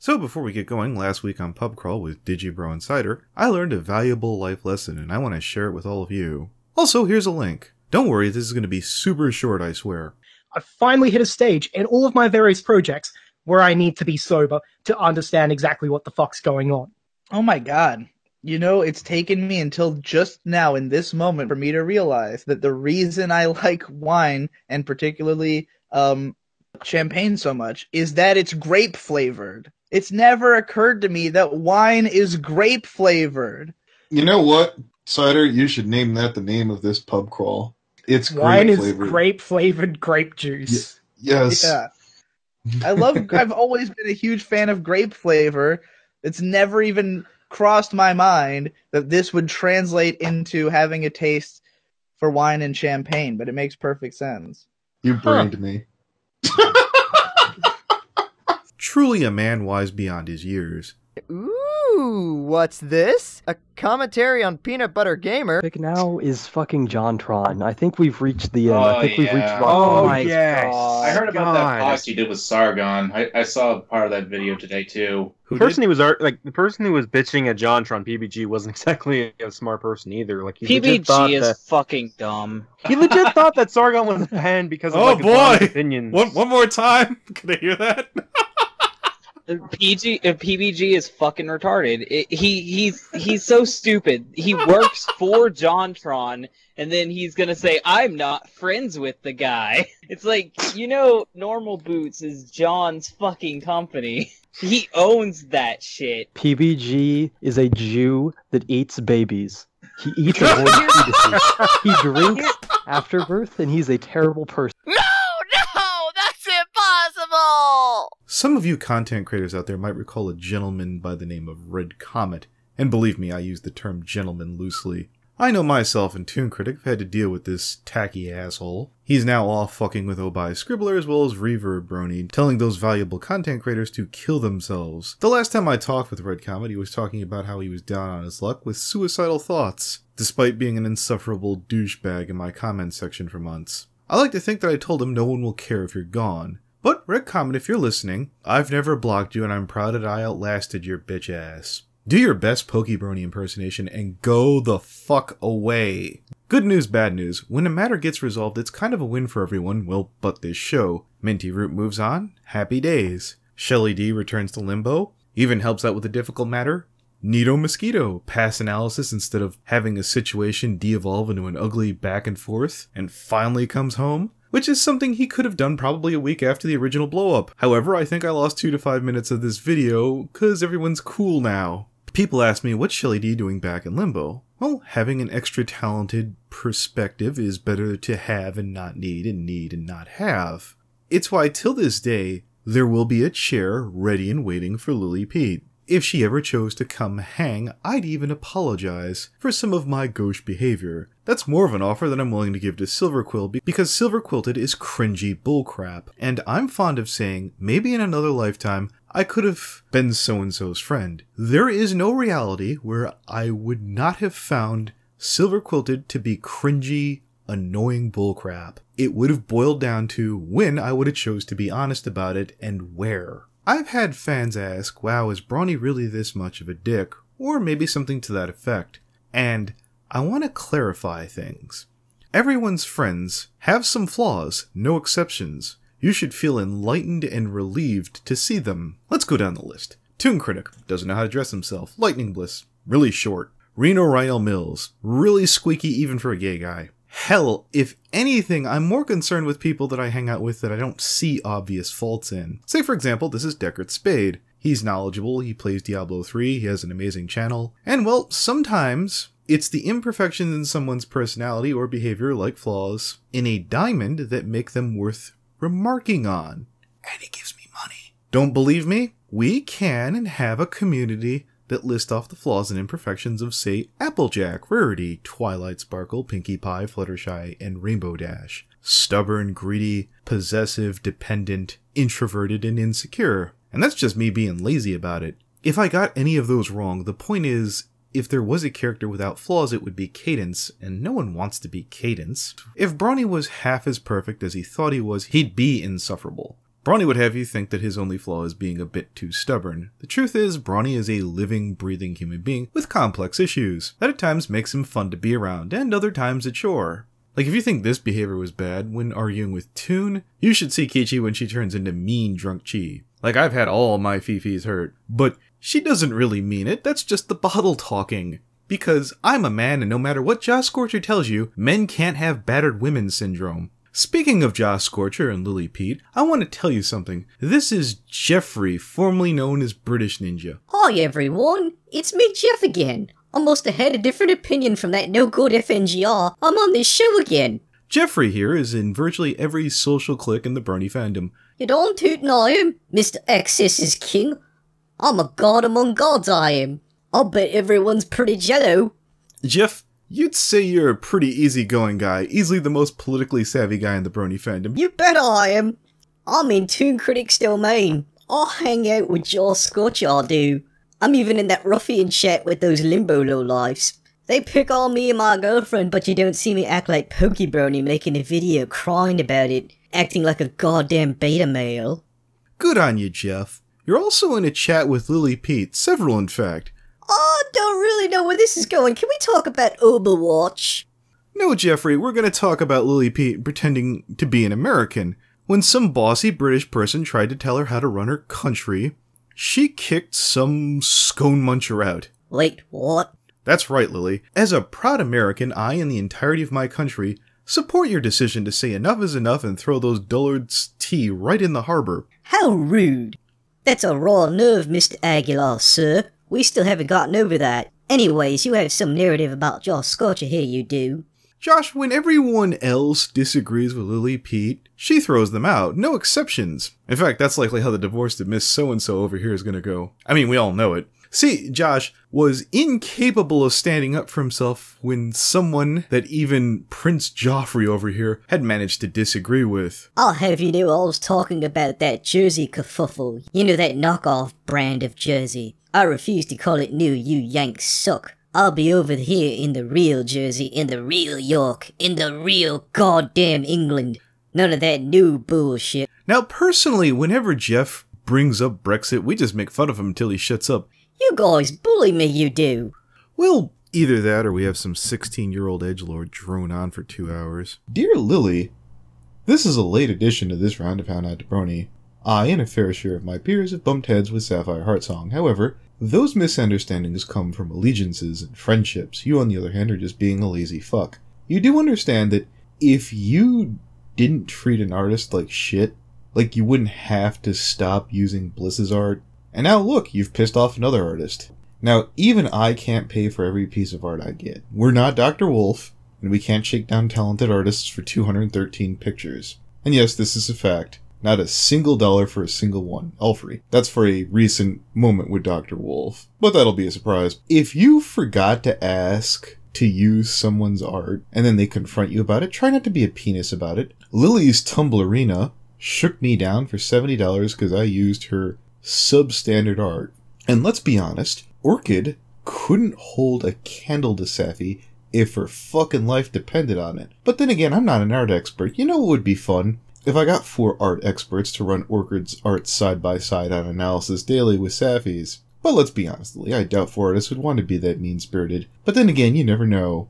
So before we get going, last week on Pubcrawl with Digi, Bro, and Cider, I learned a valuable life lesson and I want to share it with all of you. Also, here's a link. Don't worry, this is going to be super short, I swear. I've finally hit a stage in all of my various projects where I need to be sober to understand exactly what the fuck's going on. Oh my god. You know, it's taken me until just now in this moment for me to realize that the reason I like wine, and particularly champagne so much, is that it's grape flavored. It's never occurred to me that wine is grape flavored. You know what, Cider? You should name that the name of this pub crawl. It's wine grape is flavored. Grape flavored grape juice. Yes. Yeah. I've always been a huge fan of grape flavor. It's never even crossed my mind that this would translate into having a taste for wine and champagne, but it makes perfect sense. You brained me. Truly a man wise beyond his years. Ooh, what's this? A commentary on Peanut Butter Gamer? Pick now is fucking JonTron. I think we've reached the end. Oh, I think we've reached yeah. Oh my yes. I heard about that post you did with Sargon. I saw part of that video today too. The person who was bitching at JonTron PBG wasn't exactly a smart person either. Like PBG is fucking dumb. He legit thought that Sargon was a hand because of his opinions. One more time. Can I hear that? PBG is fucking retarded. He's so stupid. He works for JonTron, and then he's gonna say, "I'm not friends with the guy." It's like, Normal Boots is John's fucking company. He owns that shit. PBG is a Jew that eats babies. He eats aborted fetuses. He drinks after birth, and he's a terrible person. Some of you content creators out there might recall a gentleman by the name of Red Comet, and believe me, I use the term gentleman loosely. I know myself and Toon Critic have had to deal with this tacky asshole. He's now off fucking with Obai Scribbler as well as Reverb Brony, telling those valuable content creators to kill themselves. The last time I talked with Red Comet, he was talking about how he was down on his luck with suicidal thoughts, despite being an insufferable douchebag in my comments section for months. I like to think that I told him no one will care if you're gone. But, Red Comet, if you're listening, I've never blocked you and I'm proud that I outlasted your bitch ass. Do your best Pokebrony impersonation and go the fuck away. Good news, bad news. When a matter gets resolved, it's kind of a win for everyone, well, but this show. Minty Root moves on. Happy days. Shelly D returns to Limbo. Even helps out with a difficult matter. Nido Mosquito. Pass analysis instead of having a situation de-evolve into an ugly back and forth. And finally comes home. Which is something he could have done probably a week after the original blow-up. However, I think I lost 2 to 5 minutes of this video, cause everyone's cool now. People ask me, what's Shelly D doing back in Limbo? Well, having an extra talented perspective is better to have and not need and not have. It's why till this day, there will be a chair ready and waiting for Lily Pete. If she ever chose to come hang, I'd even apologize for some of my gauche behavior. That's more of an offer than I'm willing to give to Silverquill because Silver Quilted is cringy bullcrap, and I'm fond of saying, maybe in another lifetime, I could have been so-and-so's friend. There is no reality where I would not have found Silver Quilted to be cringy, annoying bullcrap. It would have boiled down to when I would have chose to be honest about it and where. I've had fans ask, wow, is Brony really this much of a dick? Or maybe something to that effect. And I want to clarify things. Everyone's friends have some flaws, no exceptions. You should feel enlightened and relieved to see them. Let's go down the list. Toon Critic, doesn't know how to dress himself. Lightning Bliss, really short. Rion Rhino Mills, really squeaky even for a gay guy. Hell, if anything, I'm more concerned with people that I hang out with that I don't see obvious faults in. Say for example, this is Deckard Spade. He's knowledgeable, he plays Diablo 3, he has an amazing channel, and well, sometimes it's the imperfections in someone's personality or behavior, like flaws, in a diamond that make them worth remarking on. And he gives me money. Don't believe me? We can and have a community that list off the flaws and imperfections of, say, Applejack, Rarity, Twilight Sparkle, Pinkie Pie, Fluttershy, and Rainbow Dash. Stubborn, greedy, possessive, dependent, introverted, and insecure. And that's just me being lazy about it. If I got any of those wrong, the point is, if there was a character without flaws, it would be Cadence, and no one wants to be Cadence. If Brony was half as perfect as he thought he was, he'd be insufferable. Brony would have you think that his only flaw is being a bit too stubborn. The truth is, Brony is a living, breathing human being with complex issues that at times makes him fun to be around, and other times a chore. Like, if you think this behavior was bad when arguing with Toon, you should see Kichi when she turns into mean drunk Chi. Like, I've had all my Fifis hurt, but she doesn't really mean it, that's just the bottle talking. Because I'm a man, and no matter what Josh Scorcher tells you, men can't have battered women syndrome. Speaking of Josh Scorcher and Lily Pete, I want to tell you something. This is Jeffrey, formerly known as British Ninja. Hi everyone, it's me Jeff again. I must have had a different opinion from that no-good FNGR. I'm on this show again. Jeffrey here is in virtually every social clique in the Brony fandom. You don't toot I am, Mr. Access is king. I'm a god among gods, I am. I'll bet everyone's pretty jello. Jeff, you'd say you're a pretty easygoing guy, easily the most politically savvy guy in the Brony fandom. You bet I am. I'm in Toon Critics domain. I'll hang out with Josh Scorcher, I do. I'm even in that ruffian chat with those limbo lowlifes. They pick on me and my girlfriend, but you don't see me act like Pokebrony making a video crying about it, acting like a goddamn beta male. Good on you, Jeff. You're also in a chat with Lily Pete, several in fact. I don't really know where this is going. Can we talk about Overwatch? No, Jeffrey, we're going to talk about Lily Pete pretending to be an American. When some bossy British person tried to tell her how to run her country, she kicked some scone muncher out. Wait, what? That's right, Lily. As a proud American, I and the entirety of my country support your decision to say enough is enough and throw those dullards' tea right in the harbor. How rude. That's a raw nerve, Mr. Aguilar, sir. We still haven't gotten over that. Anyways, you have some narrative about Josh Scorcher here, you do. Josh, when everyone else disagrees with Lily Pete, she throws them out. No exceptions. In fact, that's likely how the divorce to Miss So-and-so over here is going to go. I mean, we all know it. See, Josh was incapable of standing up for himself when someone that even Prince Joffrey over here had managed to disagree with. I'll have you know I was talking about that Jersey kerfuffle. You know, that knockoff brand of Jersey. I refuse to call it new, you Yanks suck. I'll be over here in the real Jersey, in the real York, in the real goddamn England. None of that new bullshit. Now, personally, whenever Jeff brings up Brexit, we just make fun of him until he shuts up. You guys bully me, you do. Well, either that or we have some 16-year-old edgelord drone on for 2 hours. Dear Lily, this is a late addition to this round of How Not to Brony. I and a fair share of my peers have bumped heads with Saphire Heart Song. However, those misunderstandings come from allegiances and friendships. You, on the other hand, are just being a lazy fuck. You do understand that if you didn't treat an artist like shit, like you wouldn't have to stop using Bliss's art. And now look, you've pissed off another artist. Now, even I can't pay for every piece of art I get. We're not Dr. Wolf, and we can't shake down talented artists for 213 pictures. And yes, this is a fact. Not a single dollar for a single one. All free. That's for a recent moment with Dr. Wolf. But that'll be a surprise. If you forgot to ask to use someone's art, and then they confront you about it, try not to be a penis about it. Lily's Tumblerina shook me down for $70 because I used her substandard art. And let's be honest, Orchid couldn't hold a candle to Sapphy if her fucking life depended on it. But then again, I'm not an art expert. You know what would be fun? If I got 4 art experts to run Orchid's art side by side on Analysis Daily with Sapphy's. But let's be honest, Lily, I doubt 4 artists would want to be that mean-spirited. But then again, you never know.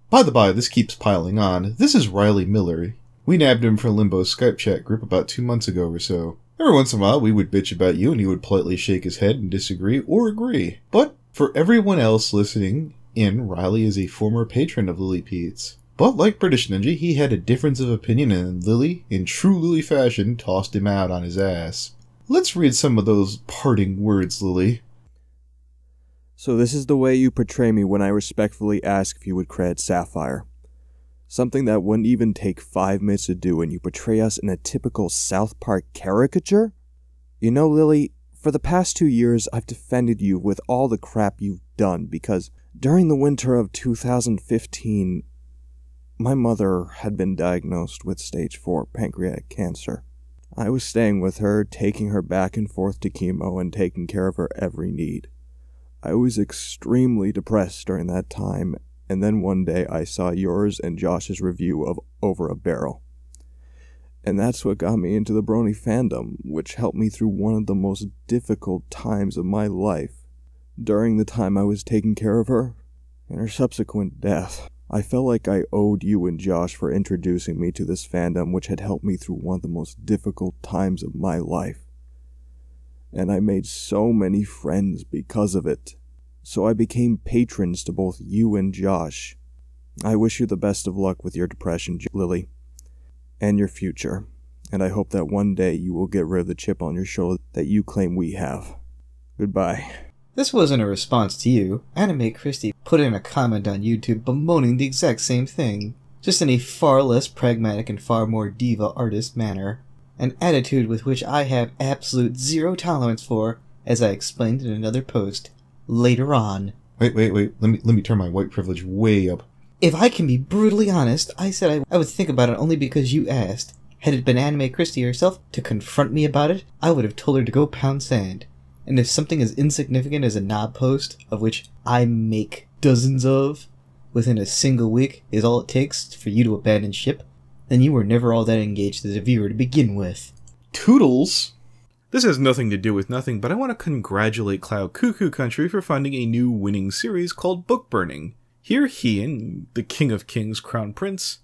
By the by, this keeps piling on. This is Riley Miller. We nabbed him for Limbo's Skype chat group about 2 months ago or so. Every once in a while, we would bitch about you, and he would politely shake his head and disagree or agree. But for everyone else listening in, Riley is a former patron of Lily Pete's. But like British Ninja, he had a difference of opinion, and Lily, in true Lily fashion, tossed him out on his ass. Let's read some of those parting words, Lily. So this is the way you portray me when I respectfully ask if you would credit Saphire. Something that wouldn't even take 5 minutes to do, and you portray us in a typical South Park caricature? You know, Lily, for the past 2 years, I've defended you with all the crap you've done, because during the winter of 2015, my mother had been diagnosed with stage 4 pancreatic cancer. I was staying with her, taking her back and forth to chemo and taking care of her every need. I was extremely depressed during that time, and then one day I saw yours and Josh's review of Over a Barrel. And that's what got me into the Brony fandom, which helped me through one of the most difficult times of my life. During the time I was taking care of her, and her subsequent death, I felt like I owed you and Josh for introducing me to this fandom which had helped me through one of the most difficult times of my life. And I made so many friends because of it. So I became patrons to both you and Josh. I wish you the best of luck with your depression, Lily, and your future. And I hope that one day you will get rid of the chip on your shoulder that you claim we have. Goodbye. This wasn't a response to you. Anime Christie put in a comment on YouTube bemoaning the exact same thing, just in a far less pragmatic and far more diva artist manner. An attitude with which I have absolute zero tolerance for, as I explained in another post later on. Wait. Let me turn my white privilege way up. If I can be brutally honest, I said I would think about it only because you asked. Had it been Anime Christie herself to confront me about it, I would have told her to go pound sand. And if something as insignificant as a knob post, of which I make dozens of, within a single week is all it takes for you to abandon ship, then you were never all that engaged as a viewer to begin with. Toodles! This has nothing to do with nothing, but I want to congratulate CloudCuckooCountry for finding a new winning series called Book Burning. Here he and the King of Kings, Crowne Prince,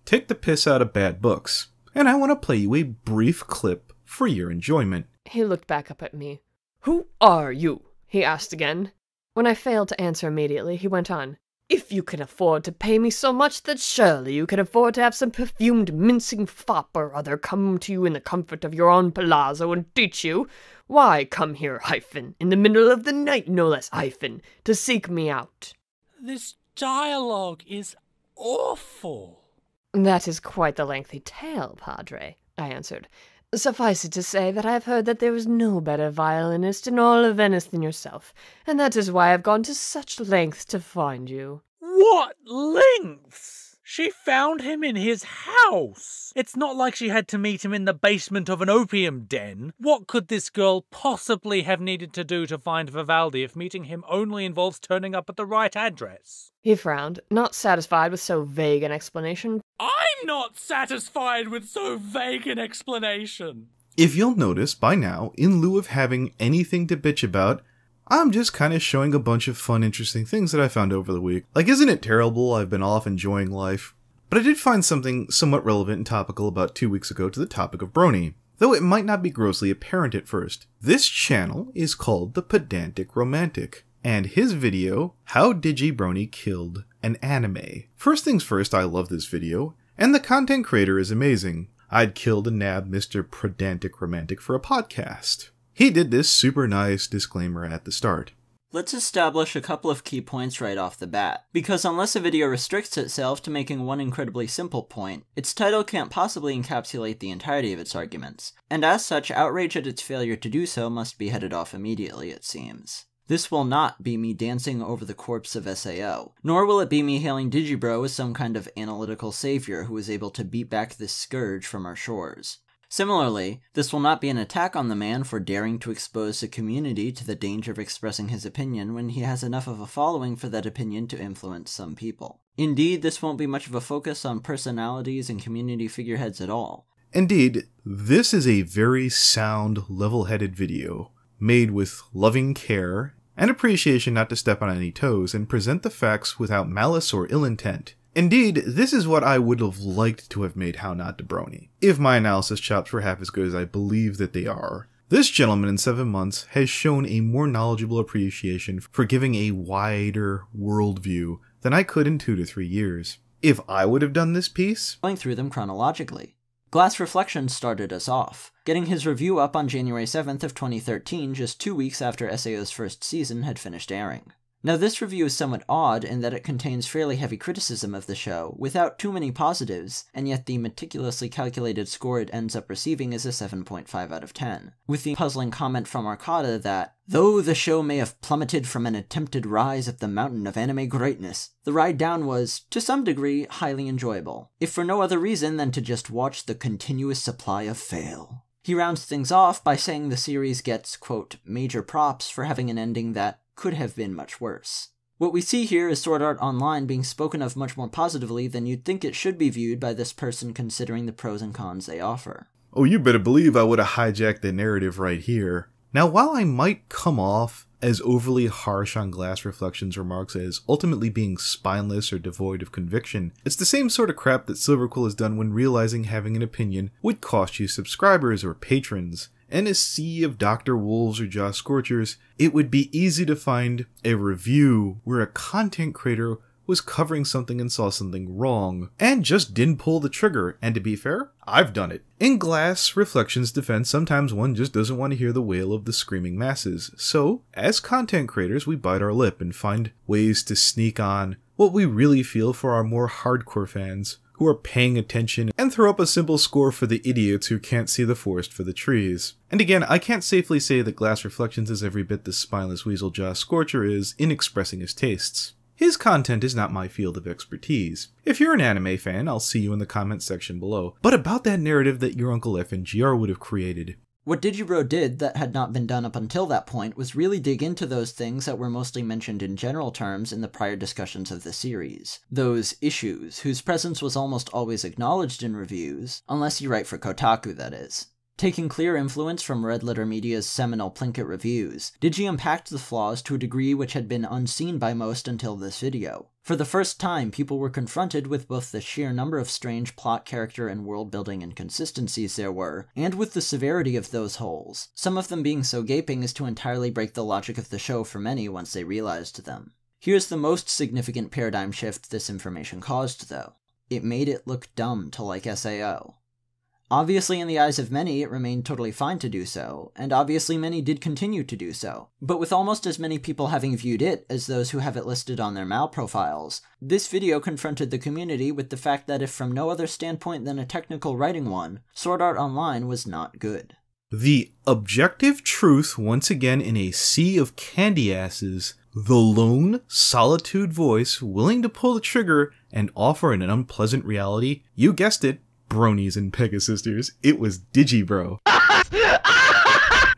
take the piss out of bad books. And I want to play you a brief clip for your enjoyment. He looked back up at me. "Who are you?" he asked again. When I failed to answer immediately, he went on. "If you can afford to pay me so much, then surely you can afford to have some perfumed mincing fop or other come to you in the comfort of your own palazzo and teach you. Why come here, in the middle of the night, no less, to seek me out?" This dialogue is awful. "That is quite the lengthy tale, Padre," I answered. "Suffice it to say that I have heard that there is no better violinist in all of Venice than yourself, and that is why I have gone to such lengths to find you." What lengths? She found him in his house. It's not like she had to meet him in the basement of an opium den. What could this girl possibly have needed to do to find Vivaldi if meeting him only involves turning up at the right address? He frowned, not satisfied with so vague an explanation. I'm not satisfied with so vague an explanation. If you'll notice, by now, in lieu of having anything to bitch about, I'm just kind of showing a bunch of fun, interesting things that I found over the week. Like, isn't it terrible I've been off enjoying life? But I did find something somewhat relevant and topical about 2 weeks ago to the topic of Brony, though it might not be grossly apparent at first. This channel is called the Pedantic Romantic, and his video, How Digi Brony Killed an Anime. First things first, I love this video, and the content creator is amazing. I'd killed and nabbed Mr. Pedantic Romantic for a podcast. He did this super nice disclaimer at the start. Let's establish a couple of key points right off the bat, because unless a video restricts itself to making one incredibly simple point, its title can't possibly encapsulate the entirety of its arguments, and as such, outrage at its failure to do so must be headed off immediately, it seems. This will not be me dancing over the corpse of SAO, nor will it be me hailing Digibro as some kind of analytical savior who is able to beat back this scourge from our shores. Similarly, this will not be an attack on the man for daring to expose the community to the danger of expressing his opinion when he has enough of a following for that opinion to influence some people. Indeed, this won't be much of a focus on personalities and community figureheads at all. Indeed, this is a very sound, level-headed video, made with loving care and appreciation not to step on any toes and present the facts without malice or ill intent. Indeed, this is what I would have liked to have made How Not to Brony, if my analysis chops were half as good as I believe that they are. This gentleman in 7 months has shown a more knowledgeable appreciation for giving a wider worldview than I could in 2 to 3 years. If I would have done this piece, going through them chronologically. Glass Reflections started us off, getting his review up on January 7th of 2013, just 2 weeks after SAO's first season had finished airing. Now this review is somewhat odd in that it contains fairly heavy criticism of the show, without too many positives, and yet the meticulously calculated score it ends up receiving is a 7.5 out of 10, with the puzzling comment from Arcada that, though the show may have plummeted from an attempted rise up the mountain of anime greatness, the ride down was, to some degree, highly enjoyable, if for no other reason than to just watch the continuous supply of fail. He rounds things off by saying the series gets, quote, major props for having an ending that could have been much worse. What we see here is Sword Art Online being spoken of much more positively than you'd think it should be viewed by this person considering the pros and cons they offer. Oh, you better believe I would have hijacked the narrative right here. Now, while I might come off as overly harsh on Glass Reflections' remarks as ultimately being spineless or devoid of conviction, it's the same sort of crap that Silverquill has done when realizing having an opinion would cost you subscribers or patrons. In a sea of Dr. Wolves or Jaw Scorchers, it would be easy to find a review where a content creator was covering something and saw something wrong, and just didn't pull the trigger, and to be fair, I've done it. In Glass Reflections' defense, sometimes one just doesn't want to hear the wail of the screaming masses, so, as content creators, we bite our lip and find ways to sneak on what we really feel for our more hardcore fans, who are paying attention, and throw up a simple score for the idiots who can't see the forest for the trees. And again, I can't safely say that Glass Reflections is every bit the spineless weasel Jaw Scorcher is in expressing his tastes. His content is not my field of expertise. If you're an anime fan, I'll see you in the comments section below, but about that narrative that your Uncle F and GR would have created. What Digibro did that had not been done up until that point was really dig into those things that were mostly mentioned in general terms in the prior discussions of the series. Those issues, whose presence was almost always acknowledged in reviews, unless you write for Kotaku, that is. Taking clear influence from Red Letter Media's seminal Plinkett reviews, Digi unpacked the flaws to a degree which had been unseen by most until this video. For the first time, people were confronted with both the sheer number of strange plot, character, and world-building inconsistencies there were, and with the severity of those holes, some of them being so gaping as to entirely break the logic of the show for many once they realized them. Here's the most significant paradigm shift this information caused, though. It made it look dumb to like SAO. Obviously, in the eyes of many, it remained totally fine to do so, and obviously many did continue to do so. But with almost as many people having viewed it as those who have it listed on their MAL profiles, this video confronted the community with the fact that if from no other standpoint than a technical writing one, Sword Art Online was not good. The objective truth, once again in a sea of candy asses, the lone, solitude voice willing to pull the trigger and offer an unpleasant reality, you guessed it, Bronies and Pegasisters, it was Digibro.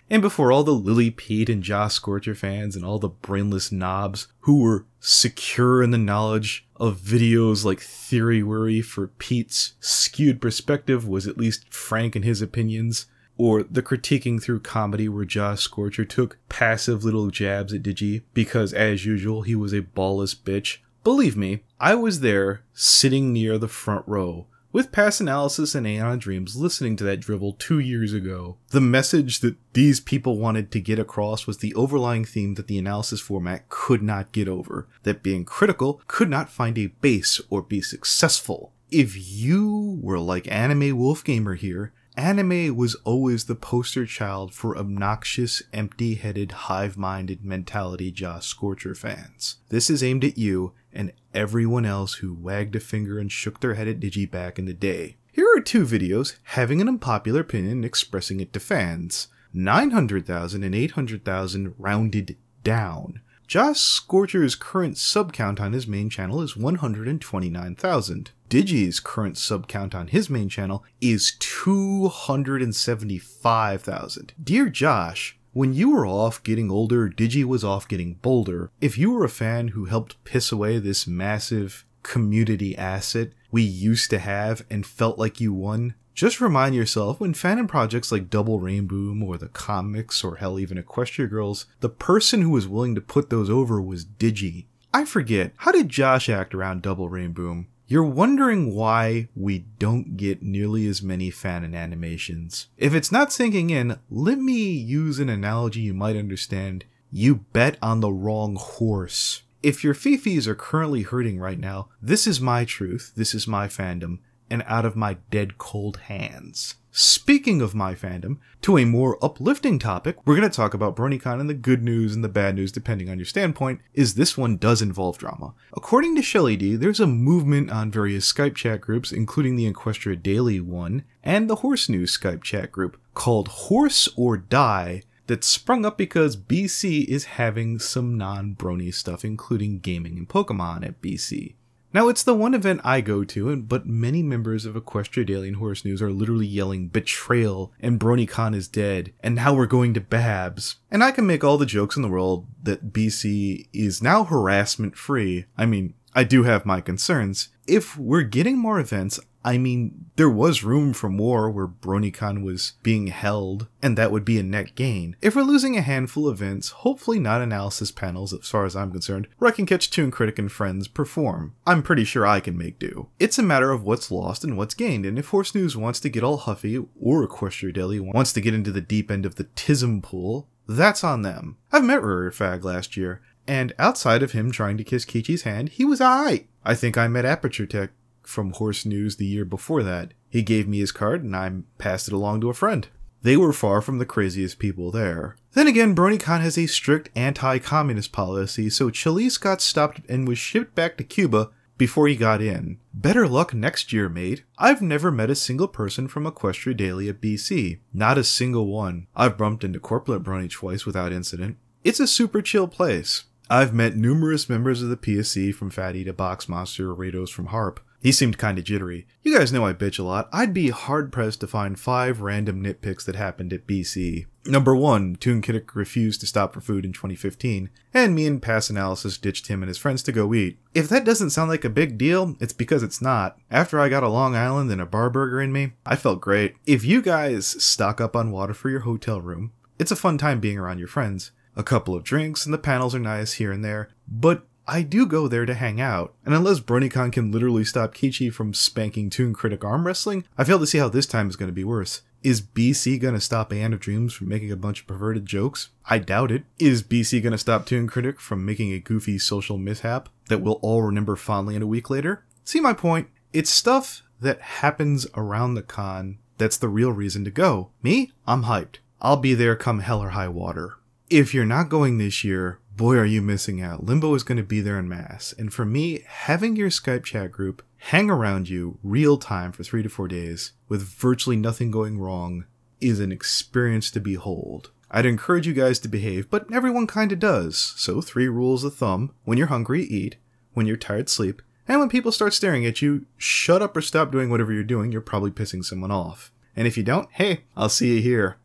And before all the Lily Pete and Jaw Scorcher fans and all the brainless knobs who were secure in the knowledge of videos like Theory Worry for Pete's skewed perspective was at least frank in his opinions, or the critiquing through comedy where Jaw Scorcher took passive little jabs at Digi because, as usual, he was a ballless bitch. Believe me, I was there, sitting near the front row, with Past Analysis and Aeon Dreams listening to that drivel 2 years ago. The message that these people wanted to get across was the overlying theme that the analysis format could not get over, that being critical could not find a base or be successful. If you were like Anime Wolfgamer here, anime was always the poster child for obnoxious, empty-headed, hive-minded mentality Jaw Scorcher fans. This is aimed at you and everyone else who wagged a finger and shook their head at Digi back in the day. Here are two videos having an unpopular opinion and expressing it to fans. 900,000 and 800,000 rounded down. Jaw Scorcher's current sub count on his main channel is 129,000. Digi's current sub count on his main channel is 275,000. Dear Josh, when you were off getting older, Digi was off getting bolder. If you were a fan who helped piss away this massive community asset we used to have and felt like you won, just remind yourself when fanon projects like Double Rainbow or the comics or hell even Equestria Girls, the person who was willing to put those over was Digi. I forget, how did Josh act around Double Rainbow? You're wondering why we don't get nearly as many fanon animations. If it's not sinking in, let me use an analogy you might understand. You bet on the wrong horse. If your fifis are currently hurting right now, this is my truth, this is my fandom, and out of my dead cold hands. Speaking of my fandom, to a more uplifting topic, we're going to talk about BronyCon, and the good news and the bad news, depending on your standpoint, is this one does involve drama. According to Shelly D, there's a movement on various Skype chat groups, including the Equestria Daily one, and the Horse News Skype chat group, called Horse or Die, that sprung up because BC is having some non-Brony stuff, including gaming and Pokemon at BC. Now, it's the one event I go to, but many members of Equestria Daily and Horse News are literally yelling betrayal and BronyCon is dead and now we're going to Babs. And I can make all the jokes in the world that BC is now harassment free. I mean, I do have my concerns. If we're getting more events, I mean, there was room for more where BronyCon was being held, and that would be a net gain. If we're losing a handful of events, hopefully not analysis panels as far as I'm concerned, where I can catch Toon Critic and friends perform. I'm pretty sure I can make do. It's a matter of what's lost and what's gained, and if Horse News wants to get all huffy, or Equestria Daily wants to get into the deep end of the Tism pool, that's on them. I've met Rurifag last year, and outside of him trying to kiss Kichi's hand, he was aight. I think I met Aperture Tech from Horse News the year before that. He gave me his card and I passed it along to a friend. They were far from the craziest people there. Then again, BronyCon has a strict anti-communist policy, so Chalice got stopped and was shipped back to Cuba before he got in. Better luck next year, mate. I've never met a single person from Equestria Daily at BC. Not a single one. I've bumped into Corpulent Brony twice without incident. It's a super chill place. I've met numerous members of the PSC, from Fatty to Box Monster or Rados from Harp. He seemed kinda jittery. You guys know I bitch a lot. I'd be hard-pressed to find 5 random nitpicks that happened at BC. Number 1, Toon Critic refused to stop for food in 2015, and me and Pass Analysis ditched him and his friends to go eat. If that doesn't sound like a big deal, it's because it's not. After I got a Long Island and a bar burger in me, I felt great. If you guys stock up on water for your hotel room, it's a fun time being around your friends. A couple of drinks and the panels are nice here and there, but I do go there to hang out, and unless BronyCon can literally stop Kichi from spanking Toon Critic arm wrestling, I fail to see how this time is going to be worse. Is BC going to stop Anne of Dreams from making a bunch of perverted jokes? I doubt it. Is BC going to stop Toon Critic from making a goofy social mishap that we'll all remember fondly in a week later? See my point? It's stuff that happens around the con that's the real reason to go. Me? I'm hyped. I'll be there come hell or high water. If you're not going this year, boy are you missing out. Limbo is going to be there en masse, and for me, having your Skype chat group hang around you real time for 3 to 4 days with virtually nothing going wrong is an experience to behold. I'd encourage you guys to behave, but everyone kinda does. So 3 rules of thumb: when you're hungry, eat; when you're tired, sleep; and when people start staring at you, shut up or stop doing whatever you're doing. You're probably pissing someone off. And if you don't, hey, I'll see you here.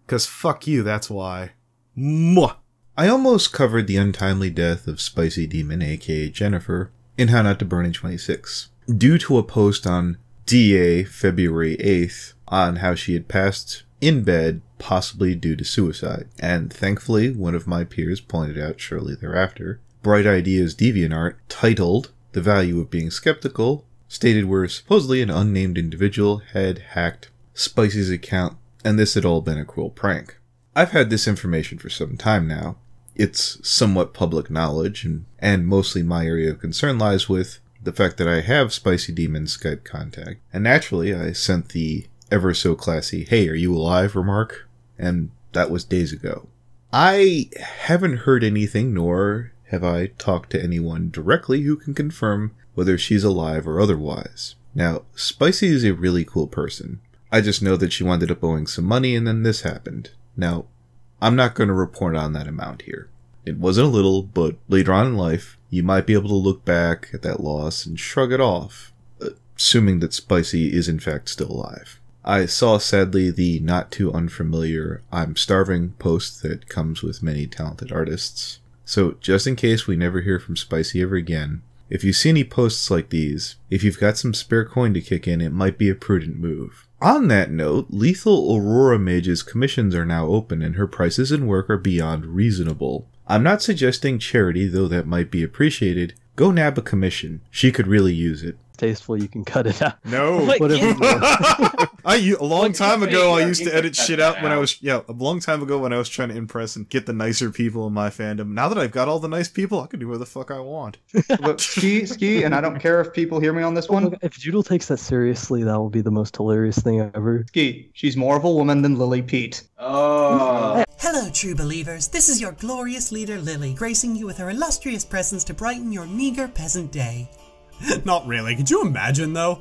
'Cause fuck you, that's why. Mwah! I almost covered the untimely death of Spicy Demon, aka Jennifer, in How Not to Burn in 26, due to a post on DA February 8th on how she had passed in bed, possibly due to suicide. And thankfully, one of my peers pointed out shortly thereafter, Bright Ideas DeviantArt, titled The Value of Being Skeptical, stated where supposedly an unnamed individual had hacked Spicy's account, and this had all been a cruel prank. I've had this information for some time now. It's somewhat public knowledge, and mostly my area of concern lies with the fact that I have Spicy Demon's Skype contact. And naturally, I sent the ever so classy, "Hey, are you alive?" remark, and that was days ago. I haven't heard anything, nor have I talked to anyone directly who can confirm whether she's alive or otherwise. Now, Spicy is a really cool person. I just know that she wound up owing some money, and then this happened. Now, I'm not going to report on that amount here. It wasn't a little, but later on in life, you might be able to look back at that loss and shrug it off, assuming that Spicy is in fact still alive. I saw, sadly, the not too unfamiliar "I'm starving" post that comes with many talented artists. So, just in case we never hear from Spicy ever again, if you see any posts like these, if you've got some spare coin to kick in, it might be a prudent move. On that note, lethalauroRamage's commissions are now open, and her prices and work are beyond reasonable. I'm not suggesting charity, though that might be appreciated. Go nab a commission. She could really use it. Tasteful, you can cut it out. No. A long time ago, I used to edit shit out when I was, a long time ago when I was trying to impress and get the nicer people in my fandom. Now that I've got all the nice people, I can do whatever the fuck I want. Look, ski, and I don't care if people hear me on this one. If Judel takes that seriously, that will be the most hilarious thing ever. Ski, she's more of a woman than Lily Pete. Oh. Hello, true believers. This is your glorious leader, Lily, gracing you with her illustrious presence to brighten your meager peasant day. Not really. Could you imagine, though?